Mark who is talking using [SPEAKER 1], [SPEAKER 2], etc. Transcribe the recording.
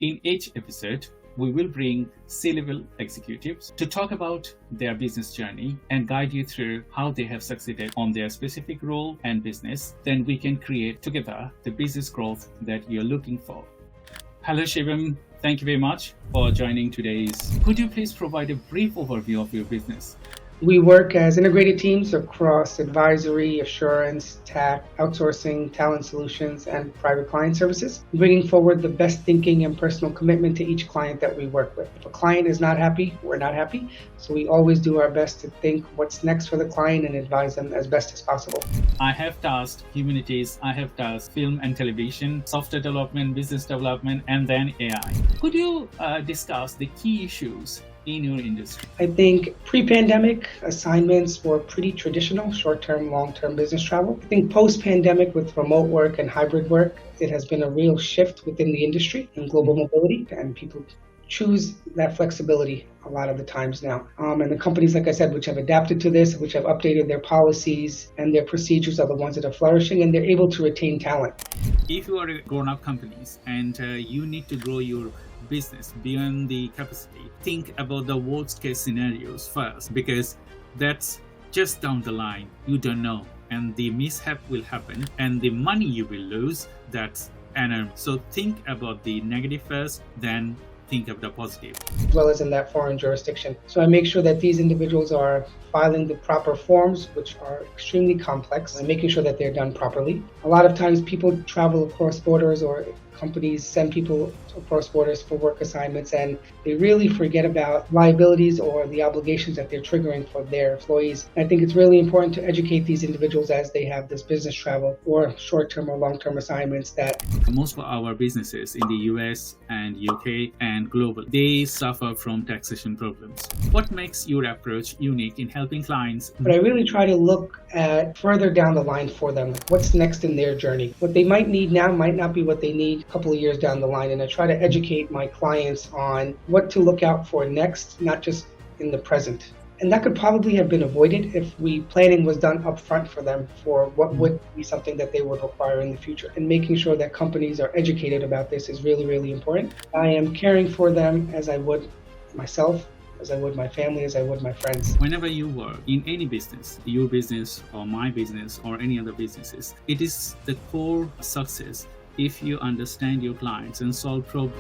[SPEAKER 1] In each episode, we will bring C-level executives to talk about their business journey and guide you through how they have succeeded on their specific role and business. Then we can create together the business growth that you're looking for. Hello, Shivam. Thank you very much for joining today's. Could you please provide a brief overview of your business?
[SPEAKER 2] We work as integrated teams across advisory, assurance, tax, outsourcing, talent solutions, and private client services, bringing forward the best thinking and personal commitment to each client that we work with. If a client is not happy, we're not happy. So we always do our best to think what's next for the client and advise them as best as possible.
[SPEAKER 1] I have tasked humanities, I have tasked film and television, software development, business development, and then AI. Could you discuss the key issues in your industry?
[SPEAKER 2] I think pre-pandemic assignments were pretty traditional, short-term, long-term business travel. I think post-pandemic with remote work and hybrid work, it has been a real shift within the industry and global mobility, and people choose that flexibility a lot of the times now. And the companies, like I said, which have adapted to this, which have updated their policies and their procedures are the ones that are flourishing, and they're able to retain talent.
[SPEAKER 1] If you are a grown-up companies and you need to grow your business beyond the capacity, think about the worst case scenarios first, because that's just down the line. You don't know, and the mishap will happen and the money you will lose, that's enormous. So think about the negative first, then think of the positive.
[SPEAKER 2] As well as in that foreign jurisdiction. So I make sure that these individuals are filing the proper forms, which are extremely complex, and making sure that they're done properly. A lot of times people travel across borders, or companies send people across borders for work assignments, and they really forget about liabilities or the obligations that they're triggering for their employees. I think it's really important to educate these individuals as they have this business travel or short-term or long-term assignments. That
[SPEAKER 1] most of our businesses in the US and UK and global, they suffer from taxation problems. What makes your approach unique in helping clients?
[SPEAKER 2] But I really try to look at further down the line for them. What's next in their journey? What they might need now might not be what they need a couple of years down the line. And I try to educate my clients on what to look out for next, not just in the present. And that could probably have been avoided if planning was done up front for them for what would be something that they would require in the future. And making sure that companies are educated about this is really, really important. I am caring for them as I would myself, as I would my family, as I would my friends.
[SPEAKER 1] Whenever you work in any business, your business or my business or any other businesses, it is the core success if you understand your clients and solve problems.